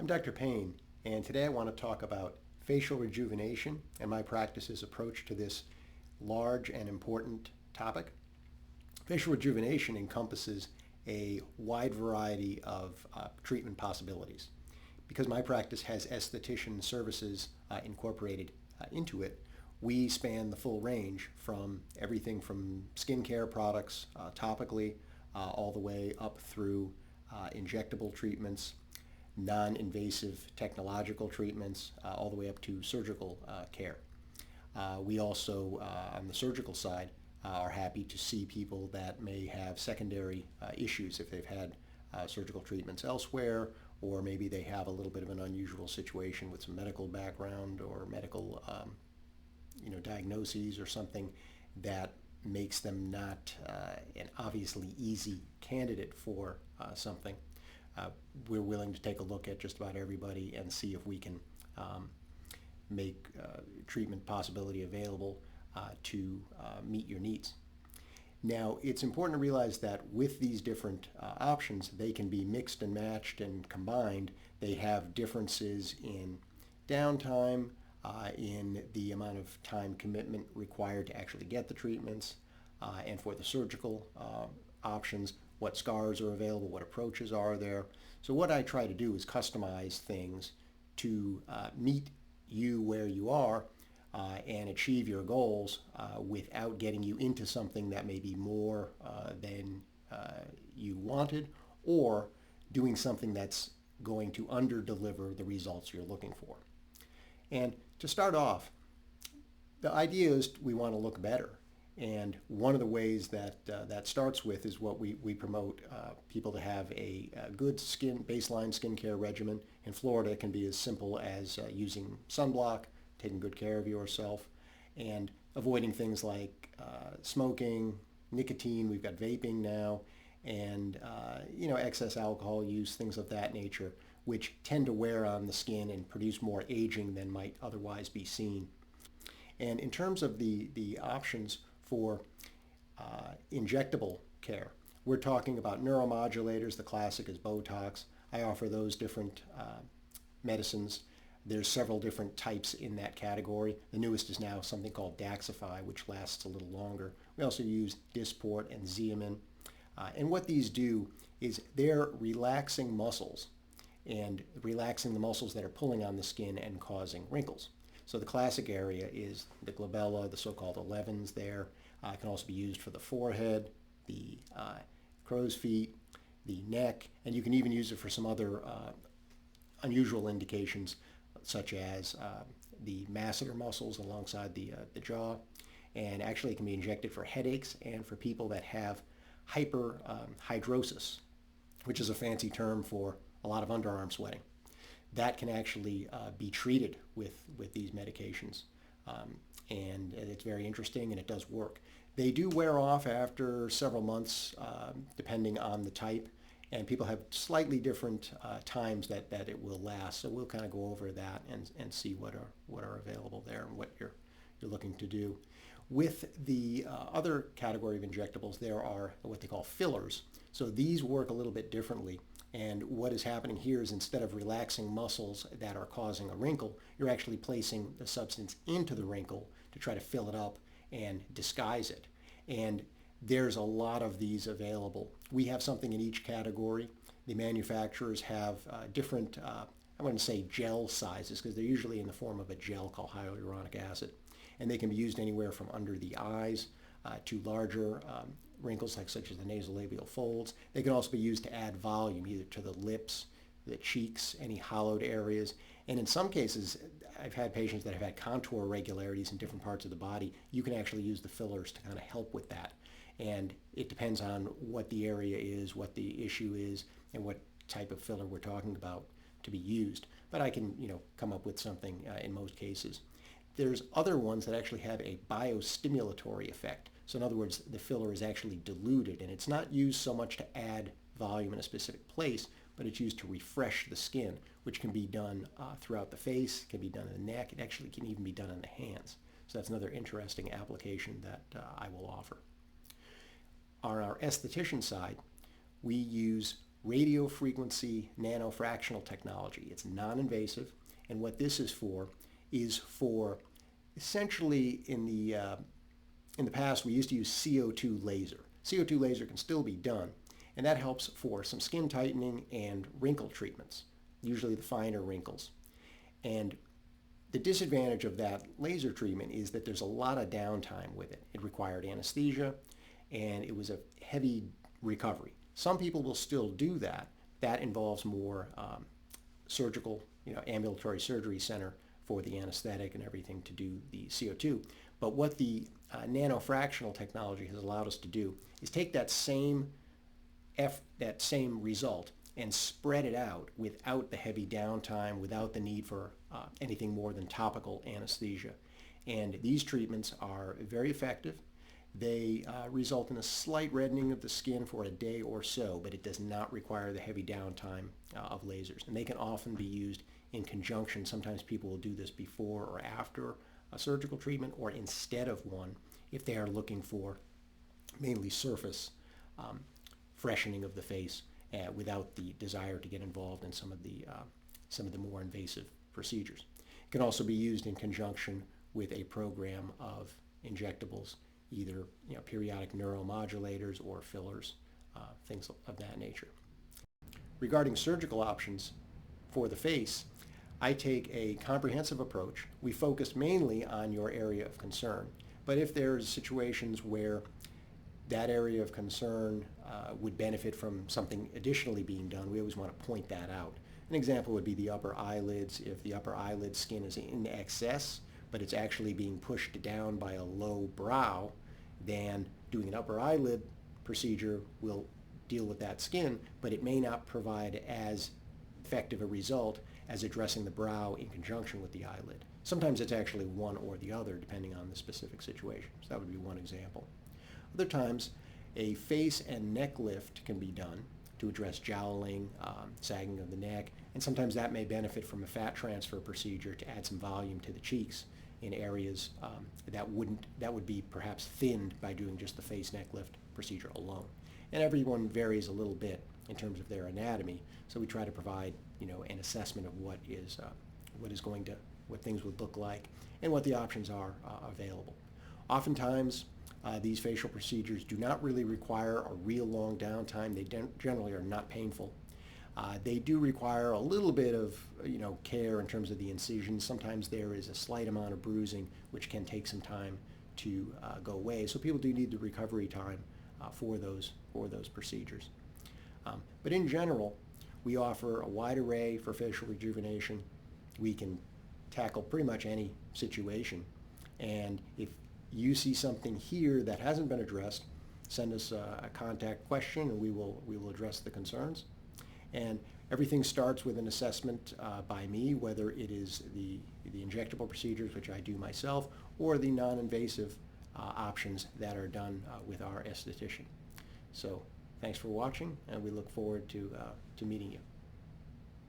I'm Dr. Payne, and today I want to talk about facial rejuvenation and my practice's approach to this large and important topic. Facial rejuvenation encompasses a wide variety of treatment possibilities. Because my practice has esthetician services incorporated into it, we span the full range from everything from skincare products topically all the way up through injectable treatments, non-invasive technological treatments, all the way up to surgical care. We also, on the surgical side, are happy to see people that may have secondary issues if they've had surgical treatments elsewhere, or maybe they have a little bit of an unusual situation with some medical background or medical diagnoses or something that makes them not an obviously easy candidate for something. We're willing to take a look at just about everybody and see if we can make treatment possibility available to meet your needs. Now, it's important to realize that with these different options, they can be mixed and matched and combined. They have differences in downtime, in the amount of time commitment required to actually get the treatments, and for the surgical options, what scars are available, what approaches are there. So what I try to do is customize things to meet you where you are and achieve your goals without getting you into something that may be more than you wanted, or doing something that's going to under-deliver the results you're looking for. And to start off, the idea is we want to look better. And one of the ways that that starts with is what we promote people to have a good baseline skincare regimen. In Florida, it can be as simple as using sunblock, taking good care of yourself, and avoiding things like smoking, nicotine. We've got vaping now, and excess alcohol use, things of that nature, which tend to wear on the skin and produce more aging than might otherwise be seen. And in terms of the options for injectable care, we're talking about neuromodulators. The classic is Botox. I offer those different medicines. There's several different types in that category. The newest is now something called Daxxify, which lasts a little longer. We also use Dysport and Xeomin. And what these do is they're relaxing muscles and relaxing the muscles that are pulling on the skin and causing wrinkles. So the classic area is the glabella, the so-called 11s there. It can also be used for the forehead, the crow's feet, the neck, and you can even use it for some other unusual indications, such as the masseter muscles alongside the jaw. And actually it can be injected for headaches and for people that have hyperhidrosis, which is a fancy term for a lot of underarm sweating. That can actually be treated with these medications. And it's very interesting, and it does work. They do wear off after several months, depending on the type, and people have slightly different times that it will last. So we'll kind of go over that and see what are available there and what you're looking to do. With the other category of injectables, there are what they call fillers. So these work a little bit differently. And what is happening here is instead of relaxing muscles that are causing a wrinkle, you're actually placing the substance into the wrinkle to try to fill it up and disguise it. And there's a lot of these available. We have something in each category. The manufacturers have different, I wouldn't say gel sizes, because they're usually in the form of a gel called hyaluronic acid. And they can be used anywhere from under the eyes to larger wrinkles such as the nasolabial folds. They can also be used to add volume either to the lips, the cheeks, any hollowed areas. And in some cases, I've had patients that have had contour irregularities in different parts of the body. You can actually use the fillers to kind of help with that. And it depends on what the area is, what the issue is, and what type of filler we're talking about to be used. But I can come up with something in most cases. There's other ones that actually have a biostimulatory effect. So in other words, the filler is actually diluted, and it's not used so much to add volume in a specific place, but it's used to refresh the skin, which can be done throughout the face, can be done in the neck, it actually can even be done in the hands. So that's another interesting application that I will offer. On our esthetician side, we use radio frequency nanofractional technology. It's non-invasive, and what this is for essentially in the past we used to use CO2 laser. CO2 laser can still be done, and that helps for some skin tightening and wrinkle treatments, usually the finer wrinkles. And the disadvantage of that laser treatment is that there's a lot of downtime with it. It required anesthesia, and it was a heavy recovery. Some people will still do that. That involves more surgical, ambulatory surgery center for the anesthetic and everything to do the CO2. But what the nanofractional technology has allowed us to do is take that same result and spread it out without the heavy downtime, without the need for anything more than topical anesthesia. And these treatments are very effective. They result in a slight reddening of the skin for a day or so, but it does not require the heavy downtime of lasers. And they can often be used in conjunction. Sometimes people will do this before or after a surgical treatment or instead of one if they are looking for mainly surface freshening of the face without the desire to get involved in some of the more invasive procedures. It can also be used in conjunction with a program of injectables, either periodic neuromodulators or fillers, things of that nature. Regarding surgical options for the face, I take a comprehensive approach. We focus mainly on your area of concern, but if there's situations where that area of concern would benefit from something additionally being done, we always want to point that out. An example would be the upper eyelids. If the upper eyelid skin is in excess, but it's actually being pushed down by a low brow, then doing an upper eyelid procedure will deal with that skin, but it may not provide as effective a result as addressing the brow in conjunction with the eyelid. Sometimes it's actually one or the other depending on the specific situation. So that would be one example. Other times, a face and neck lift can be done to address jowling, sagging of the neck, and sometimes that may benefit from a fat transfer procedure to add some volume to the cheeks in areas that would be perhaps thinned by doing just the face neck lift procedure alone. And everyone varies a little bit in terms of their anatomy, so we try to provide an assessment of what things would look like and what the options are available. Oftentimes, these facial procedures do not really require a real long downtime. They generally are not painful. They do require a little bit of care in terms of the incisions. Sometimes there is a slight amount of bruising which can take some time to go away. So people do need the recovery time for those procedures. But in general, we offer a wide array for facial rejuvenation. We can tackle pretty much any situation. And if you see something here that hasn't been addressed, send us a contact question and we will address the concerns. And everything starts with an assessment by me, whether it is the injectable procedures, which I do myself, or the non-invasive options that are done with our aesthetician. So thanks for watching, and we look forward to meeting you.